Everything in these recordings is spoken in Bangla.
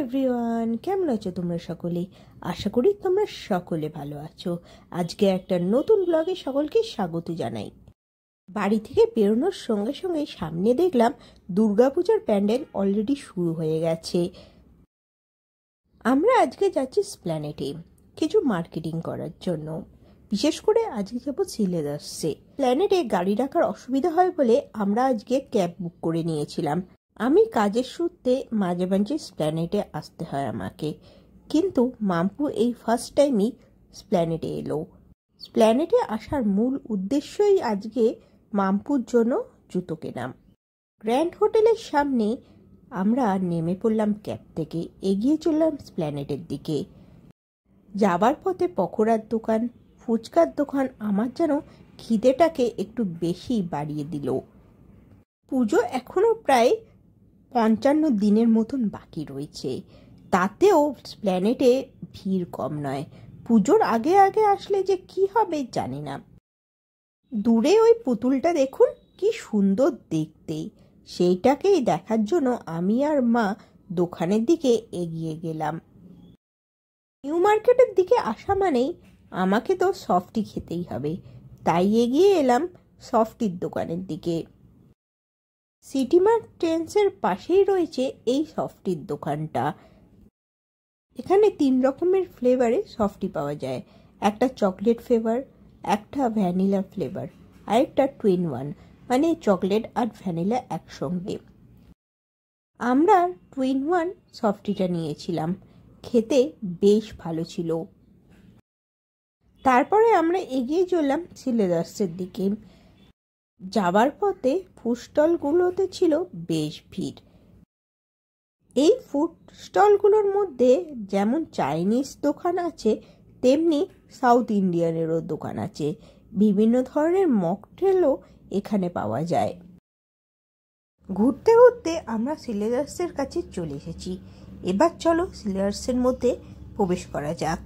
এভরিওয়ান, কেমন আছো তোমরা সকলে? আশা করি তোমরা সকলে ভালো আছো। আজকে একটা নতুন ব্লগে সকলকে স্বাগত জানাই। বাড়ি থেকে বেরোনোর সঙ্গে সঙ্গে সামনে দেখলাম দুর্গাপূজার প্যান্ডেল অলরেডি শুরু হয়ে গেছে। আমরা আজকে যাচ্ছি স্প্ল্যানেটে কিছু মার্কেটিং করার জন্য। বিশেষ করে আজকে যাবো সিলেদার্সে। প্ল্যানেটে গাড়ি রাখার অসুবিধা হয় বলে আমরা আজকে ক্যাব বুক করে নিয়েছিলাম। আমি কাজের সূত্রে মাঝে মাঝে স্প্ল্যানেটে আসতে হয় আমাকে, কিন্তু মাম্পু এই ফার্স্ট টাইমই স্প্ল্যানেটে এলো। স্প্ল্যানেটে আসার মূল উদ্দেশ্যই আজকে মাম্পুর জন্য জুতো কেনা। গ্র্যান্ড হোটেলের সামনে আমরা নেমে পড়লাম ক্যাব থেকে, এগিয়ে চললাম স্প্ল্যানেটের দিকে। যাবার পথে পকোড়ার দোকান, ফুচকার দোকান আমার যেন খিদেটাকে একটু বেশি বাড়িয়ে দিল। পুজো এখনো প্রায় 55 দিনের মতন বাকি রয়েছে, তাতেও প্ল্যানেটে ভিড় কম নয়। পুজোর আগে আগে আসলে যে কি হবে জানি না। দূরে ওই পুতুলটা দেখুন, কি সুন্দর দেখতে। সেইটাকেই দেখার জন্য আমি আর মা দোকানের দিকে এগিয়ে গেলাম। নিউ মার্কেটের দিকে আসা মানেই আমাকে তো সফটি খেতেই হবে, তাই এগিয়ে এলাম সফটির দোকানের দিকে। সিটি মার্ট ট্রেন্ডসের পাশেই রয়েছে এই সফটির দোকানটা। এখানে 3 রকমের ফ্লেভারে সফটি পাওয়া যায়, একটা চকলেট ফ্লেভার, একটা ভ্যানিলা ফ্লেভার, আর একটা টুইন ওয়ান, মানে চকলেট আর ভ্যানিলা একসঙ্গে। আমরা টুইন ওয়ান সফটিটা নিয়েছিলাম, খেতে বেশ ভালো ছিল। তারপরে আমরা এগিয়ে চললাম সিলেদার্সের দিকে। যাবার পথে ফুড স্টলগুলোতে ছিল বেশ ভিড়। এই ফুড স্টলগুলোর মধ্যে যেমন চাইনিজ দোকান আছে, তেমনি সাউথ ইন্ডিয়ানেরও দোকান আছে। বিভিন্ন ধরনের মকটেলও এখানে পাওয়া যায়। ঘুরতে ঘুরতে আমরা সিলেদার্সের কাছে চলে এসেছি। এবার চলো সিলেদার্সের মধ্যে প্রবেশ করা যাক।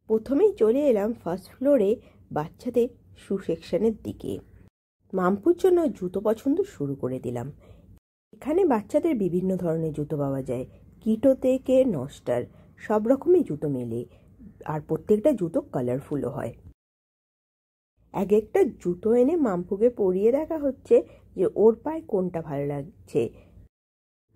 প্রথমেই চলে এলাম ফার্স্ট ফ্লোরে বাচ্চাদের শু সেকশনের দিকে। মাম্পুর জন্য জুতো পছন্দ শুরু করে দিলাম। এখানে বাচ্চাদের বিভিন্ন ধরনের জুতো পাওয়া যায়, কিটো থেকে নস্টার, সব রকমই জুতো মেলে। আর প্রত্যেকটা জুতো কালারফুলও হয়। এক একটা জুতো এনে মাম্পুকে পরিয়ে দেখা হচ্ছে যে ওর পায়ে কোনটা ভালো লাগছে।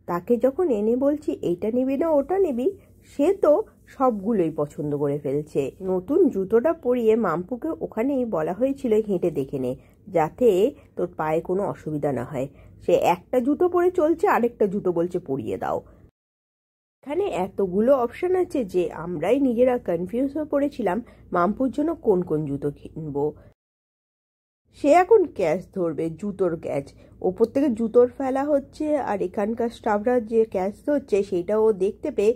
তাকে যখন এনে বলছি এইটা নিবি না ওটা নিবি, সে তো সবগুলোই পছন্দ করে ফেলছে। নতুন জুতোটা পরিয়ে মাম্পুকে ওখানেই বলা হয়েছিল হেঁটে দেখে নে, যাতে তোর পায়ে কোনো অসুবিধা না হয়। সে একটা জুতো পরে চলছে, আরেকটা জুতো বলছে পরিয়ে দাও। এখানে এতগুলো অপশন আছে যে আমরাই নিজেরা কনফিউজ হয়ে পড়েছিলাম মাম্পুর জন্য কোন কোন জুতো কিনবো। সে এখন ক্যাচ ধরবে, জুতোর ক্যাচ। ওপর থেকে জুতোর ফেলা হচ্ছে, আর এখানকার স্টাফরা যে ক্যাচ ধরছে সেইটা ও দেখতে পেয়ে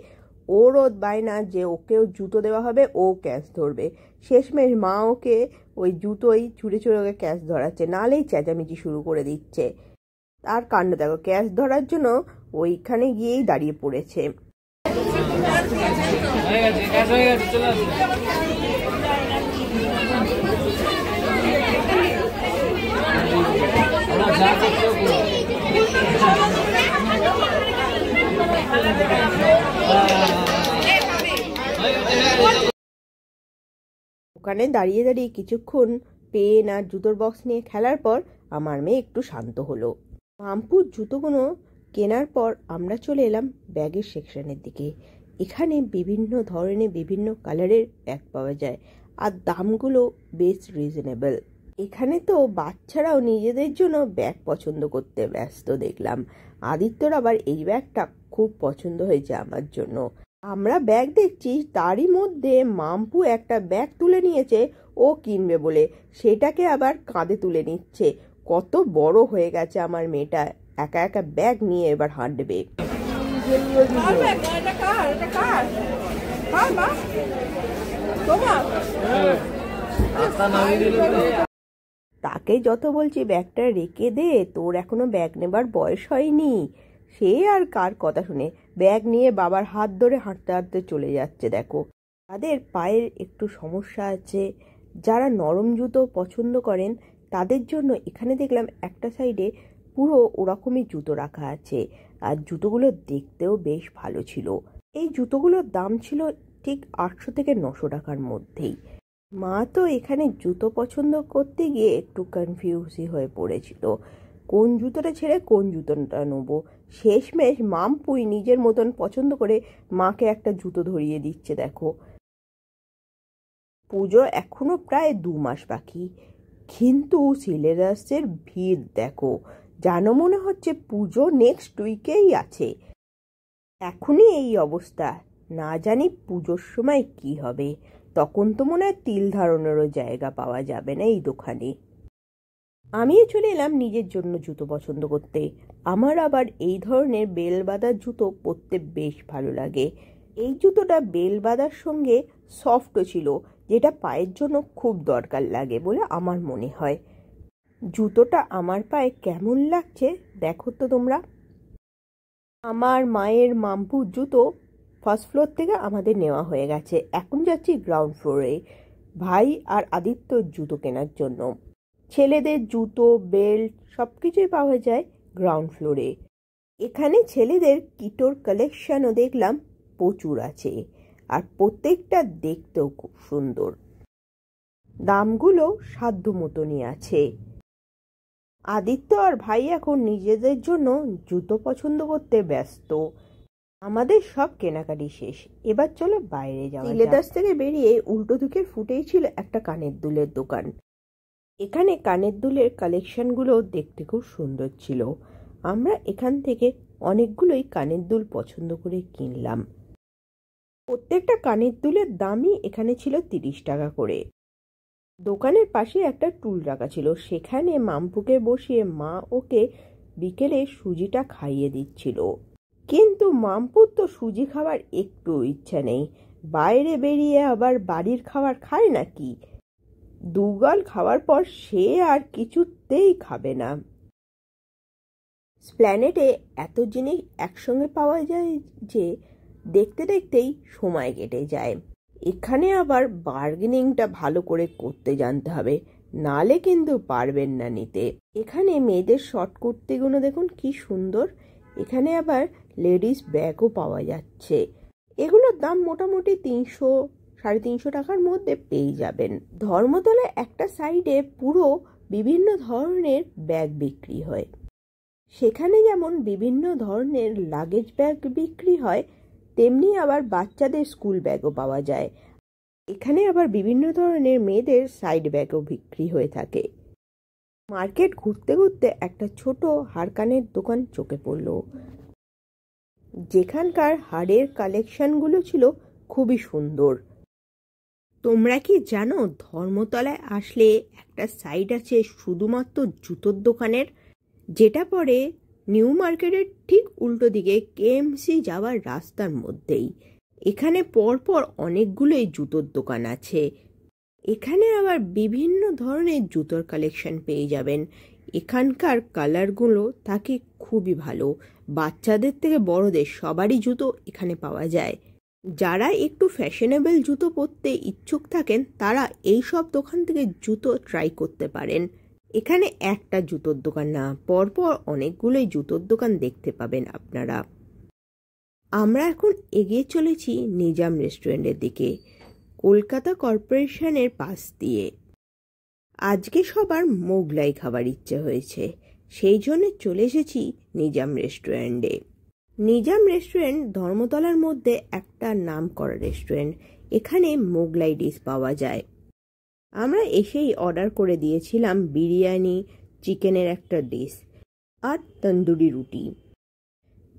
ওরও বায়না যে ওকেও জুতো দেওয়া হবে, ও ক্যাচ ধরবে। শেষমেশ মা ওকে ওই জুতোই ছুঁড়ে ছুঁড়ে ওকে ক্যাচ ধরাচ্ছে, নালেই চেঁচামেচি শুরু করে দিচ্ছে। তার কাণ্ড দেখো, ক্যাচ ধরার জন্য ওইখানে গিয়েই দাঁড়িয়ে পড়েছে। ওখানে দাঁড়িয়ে দাঁড়িয়ে কিছুক্ষণ পেন আর জুতোর বক্স নিয়ে খেলার পর আমার মেয়ে একটু শান্ত হলো। মাম্পুর জুতোগুলো কেনার পর আমরা চলে এলাম ব্যাগের সেকশনের দিকে। এখানে বিভিন্ন ধরনের বিভিন্ন কালারের ব্যাগ পাওয়া যায়, আর দামগুলো বেশ রিজনেবল। এখানে তো বাচ্চারাও নিজেদের জন্য ব্যাগ পছন্দ করতে ব্যস্ত দেখলাম। আদিত্যর আবার এই ব্যাগটা খুব পছন্দ হয়েছে আমার জন্য। আমরা ব্যাগ দেখছি, তারই মধ্যে মাম্পু একটা ব্যাগ তুলে নিয়েছে ও কিনবে বলে, সেটাকে আবার কাঁধে তুলে নিচ্ছে। কত বড় হয়ে গেছে আমার মেয়েটা, একা একা ব্যাগ নিয়ে এবার হাঁটবে। তাকে যত বলছি ব্যাগটা রেখে দে, তোর এখনো ব্যাগ নেবার বয়স হয়নি, সে আর কার কথা শুনে ব্যাগ নিয়ে বাবার হাত ধরে হাঁটতে হাঁটতে চলে যাচ্ছে। দেখো, তাদের পায়ের একটু সমস্যা আছে, যারা নরম জুতো পছন্দ করেন তাদের জন্য এখানে দেখলাম একটা সাইডে পুরো ওরকমই জুতো রাখা আছে, আর জুতোগুলো দেখতেও বেশ ভালো ছিল। এই জুতোগুলোর দাম ছিল ঠিক 800 থেকে 900 টাকার মধ্যেই। মা তো এখানে জুতো পছন্দ করতে গিয়ে একটু কনফিউজই হয়ে পড়েছিল, কোন জুতোটা ছেড়ে কোন জুতোটা নেবো। শেষমেশ মামপুই নিজের মতন পছন্দ করে মাকে একটা জুতো ধরিয়ে দিচ্ছে। দেখো, পুজো এখনো প্রায় 2 মাস বাকি, কিন্তু সিলেবাসের ভিড় দেখো, যেন মনে হচ্ছে পুজো নেক্সট উইকেই আছে। এখনই এই অবস্থা, না জানি পুজোর সময় কি হবে। তখন তো মনে হয় তিল ধারণেরও জায়গা পাওয়া যাবে না এই দোকানে। আমিও চলে এলাম নিজের জন্য জুতো পছন্দ করতে। আমার আবার এই ধরনের বেল বাঁধা জুতো পরতে বেশ ভালো লাগে। এই জুতোটা বেল বাঁধার সঙ্গে সফটও ছিল, যেটা পায়ের জন্য খুব দরকার লাগে বলে আমার মনে হয়। জুতোটা আমার পায়ে কেমন লাগছে দেখো তো তোমরা। আমার মায়ের মাম্পুর জুতো ফার্স্ট ফ্লোর থেকে আমাদের নেওয়া হয়ে গেছে, এখন যাচ্ছি গ্রাউন্ড ফ্লোরে ভাই আর আদিত্যর জুতো কেনার জন্য। ছেলেদের জুতো, বেল্ট সবকিছুই পাওয়া যায় গ্রাউন্ড ফ্লোরে। এখানে ছেলেদের কিটোর কালেকশনও দেখলাম প্রচুর আছে, আর প্রত্যেকটা দেখতেও খুব সুন্দর। দামগুলো সাধ্য মতনই আছে। আদিত্য আর ভাই এখন নিজেদের জন্য জুতো পছন্দ করতে ব্যস্ত। আমাদের সব কেনাকাটি শেষ, এবার চলো বাইরে যাওয়া। সিলেদার্স থেকে বেরিয়ে উল্টো দিকের ফুটেই ছিল একটা কানের দুলের দোকান। এখানে কানের দুলের কালেকশনগুলো দেখতে খুব সুন্দর ছিল। আমরা এখান থেকে অনেকগুলোই কানের দুল পছন্দ করে কিনলাম। প্রত্যেকটা কানের দুলের দামই এখানে ছিল 30 টাকা করে। দোকানের পাশে একটা টুল রাখা ছিল, সেখানে মাম্পুকে বসিয়ে মা ওকে বিকেলে সুজিটা খাইয়ে দিচ্ছিল। কিন্তু মাম্পুর তো সুজি খাবার একটু ইচ্ছা নেই, বাইরে বেরিয়ে আবার বাড়ির খাবার খায় নাকি। দুগাল খাওয়ার পর সে আর কিছুতেই খাবে না। স্প্ল্যানেটে এত জিনিস একসঙ্গে পাওয়া যায় যে দেখতে দেখতেই সময় কেটে যায়। এখানে আবার বার্গেনিংটা ভালো করে করতে জানতে হবে, নালে কিন্তু পারবেন না নিতে। এখানে মেয়েদের শর্ট কুর্তিগুলো দেখুন কি সুন্দর। এখানে আবার লেডিস ব্যাগও পাওয়া যাচ্ছে। এগুলোর দাম মোটামুটি 300-350 টাকার মধ্যে পেয়ে যাবেন। ধর্মতলায় একটা সাইডে পুরো বিভিন্ন ধরনের ব্যাগ বিক্রি হয়। সেখানে যেমন বিভিন্ন ধরনের লাগেজ ব্যাগ বিক্রি হয়, তেমনি আবার বাচ্চাদের স্কুল ব্যাগও পাওয়া যায়। এখানে আবার বিভিন্ন ধরনের মেয়েদের সাইড ব্যাগও বিক্রি হয়ে থাকে। মার্কেট ঘুরতে ঘুরতে একটা ছোট হারকানের দোকান চোখে পড়ল, যেখানকার হাড়ের কালেকশনগুলো ছিল খুবই সুন্দর। তোমরা কি জানো ধর্মতলায় আসলে একটা সাইড আছে শুধুমাত্র জুতোর দোকানের, যেটা পড়ে নিউ মার্কেটের ঠিক উল্টো দিকে কেএমসি যাওয়ার রাস্তার মধ্যেই। এখানে পরপর অনেকগুলোই জুতোর দোকান আছে। এখানে আবার বিভিন্ন ধরনের জুতোর কালেকশন পেয়ে যাবেন। এখানকার কালারগুলো থাকে খুবই ভালো, বাচ্চাদের থেকে বড়দের সবারই জুতো এখানে পাওয়া যায়। যারা একটু ফ্যাশনেবল জুতো পরতে ইচ্ছুক থাকেন তারা এই সব দোকান থেকে জুতো ট্রাই করতে পারেন। এখানে একটা জুতোর দোকান না, পরপর অনেকগুলোই জুতোর দোকান দেখতে পাবেন আপনারা। আমরা এখন এগিয়ে চলেছি নিজাম রেস্টুরেন্টের দিকে, কলকাতা কর্পোরেশনের পাশ দিয়ে। আজকে সবার মোগলাই খাবার ইচ্ছে হয়েছে, সেই জন্য চলে এসেছি নিজাম রেস্টুরেন্টে। নিজাম রেস্টুরেন্ট ধর্মতলার মধ্যে একটা নামকরা রেস্টুরেন্ট। এখানে মোগলাই ডিশ পাওয়া যায়। আমরা এসেই অর্ডার করে দিয়েছিলাম বিরিয়ানি, চিকেনের একটা ডিশ আর তন্দুরি রুটি।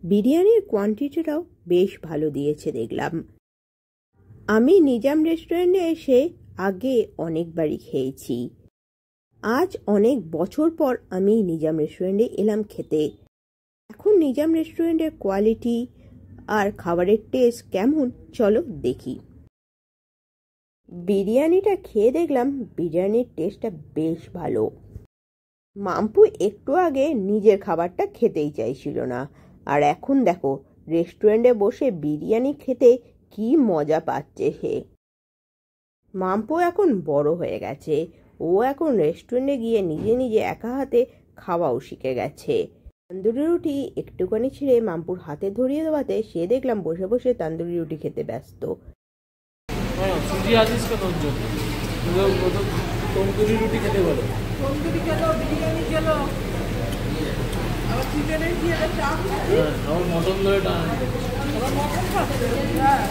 বিরিয়ানির কোয়ান্টিটিটাও বেশ ভালো দিয়েছে দেখলাম। আমি নিজাম রেস্টুরেন্টে এসে আগে অনেকবারই খেয়েছি, আজ অনেক বছর পর আমি নিজাম রেস্টুরেন্টে এলাম খেতে। এখন নিজাম রেস্টুরেন্টের কোয়ালিটি আর খাবারের টেস্ট কেমন চলো দেখি। বিরিয়ানিটা খেয়ে দেখলাম বিরিয়ানির টেস্টটা বেশ ভালো। মাম্পু একটু আগে নিজের খাবারটা খেতেই চাইছিল না, আর এখন দেখো রেস্টুরেন্টে বসে বিরিয়ানি খেতে কি মজা পাচ্ছে সে। মাম্পু এখন বড় হয়ে গেছে, ও এখন রেস্টুরেন্টে গিয়ে নিজে নিজে একা হাতে খাওয়াও শিখে গেছে। তান্দুরি রুটি একটুখানি ছিঁড়ে মামপুর হাতে ধরিয়ে দেওয়াতে সে দেখলাম বসে বসে তান্দুরি রুটি খেতে ব্যস্ত। সুজি আছিস কেন ওর জন্য? তন্দুরি রুটি খেতে বলো। তন্দুরি খেলো, বিরিয়ানি খেলো, আবার চিকেনের কি একটা চা খাচ্ছি। আমার মটন ধরে টান। আমার মটন খাচ্ছে। হ্যাঁ,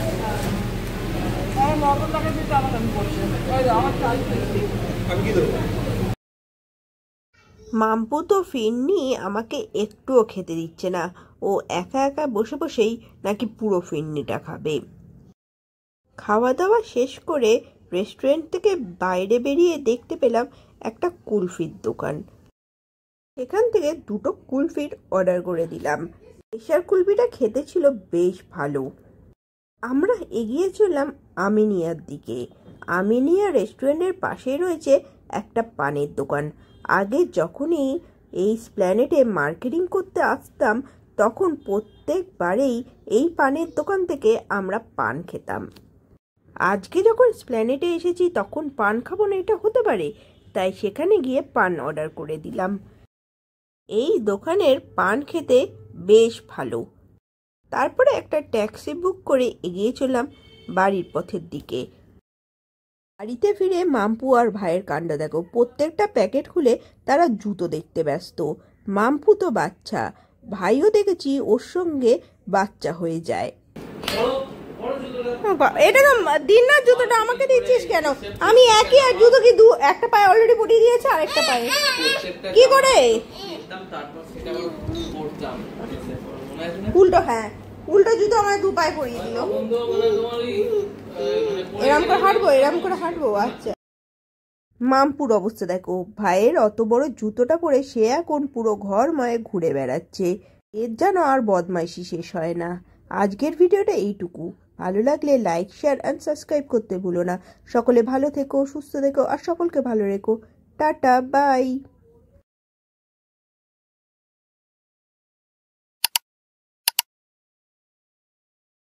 আমার মটনটাকে দিয়ে টানা টানি করছে। আমার চাই আমি কি দেবো? মাম্পু তো ফিরনি আমাকে একটুও খেতে দিচ্ছে না। ও একা একা বসে বসেই নাকি পুরো ফিরনিটা খাবে। খাওয়া দাওয়া শেষ করে রেস্টুরেন্ট থেকে বাইরে বেরিয়ে দেখতে পেলাম একটা কুলফির দোকান। এখান থেকে 2টো কুলফির অর্ডার করে দিলাম। স্পেশাল কুলফিটা খেতে ছিল বেশ ভালো। আমরা এগিয়ে চললাম আমিনিয়ার দিকে। আমিনিয়া রেস্টুরেন্টের পাশেই রয়েছে একটা পানের দোকান। আগে যখনই এই স্প্ল্যানেটে মার্কেটিং করতে আসতাম তখন প্রত্যেকবারেই এই পানের দোকান থেকে আমরা পান খেতাম। আজকে যখন স্প্ল্যানেটে এসেছি তখন পান খাবো না এটা হতে পারে? তাই সেখানে গিয়ে পান অর্ডার করে দিলাম। এই দোকানের পান খেতে বেশ ভালো। তারপরে একটা ট্যাক্সি বুক করে এগিয়ে চললাম বাড়ির পথের দিকে। বাড়িতে ফিরে মাম্পু আর ভাইয়ের কাণ্ড দেখো, প্রত্যেকটা প্যাকেট খুলে তারা জুতো দেখতে ব্যস্ত। মাম্পু তো বাচ্চা, ভাইও দেখেছি ওর সঙ্গে বাচ্চা হয়ে যায়। এটা তো দিন না, জুতোটা আমাকে দিচ্ছিস কেন? আমি একই আর জুতো কি একটা পায়ে অলরেডি পটিয়ে দিয়েছে আর একটা পায়ে কি করে উল্টো? হ্যাঁ, উল্টো জুতো আমার 2 পায়ে পরিয়ে দিল। এরম করে হাঁটবো, এরম করে হাঁটবো। আচ্ছা, মামপুর অবস্থা দেখো, ভাইয়ের অত বড় জুতোটা পরে সে এখন পুরো ঘরময় ঘুরে বেড়াচ্ছে। এর যেন আর বদমাইশি শেষ হয় না। আজকের ভিডিওটা এইটুকু। ভালো লাগলে লাইক, শেয়ার অ্যান্ড সাবস্ক্রাইব করতে ভুলো না। সকলে ভালো থেকো, সুস্থ থেকো আর সকলকে ভালো রেখো। Tata, by.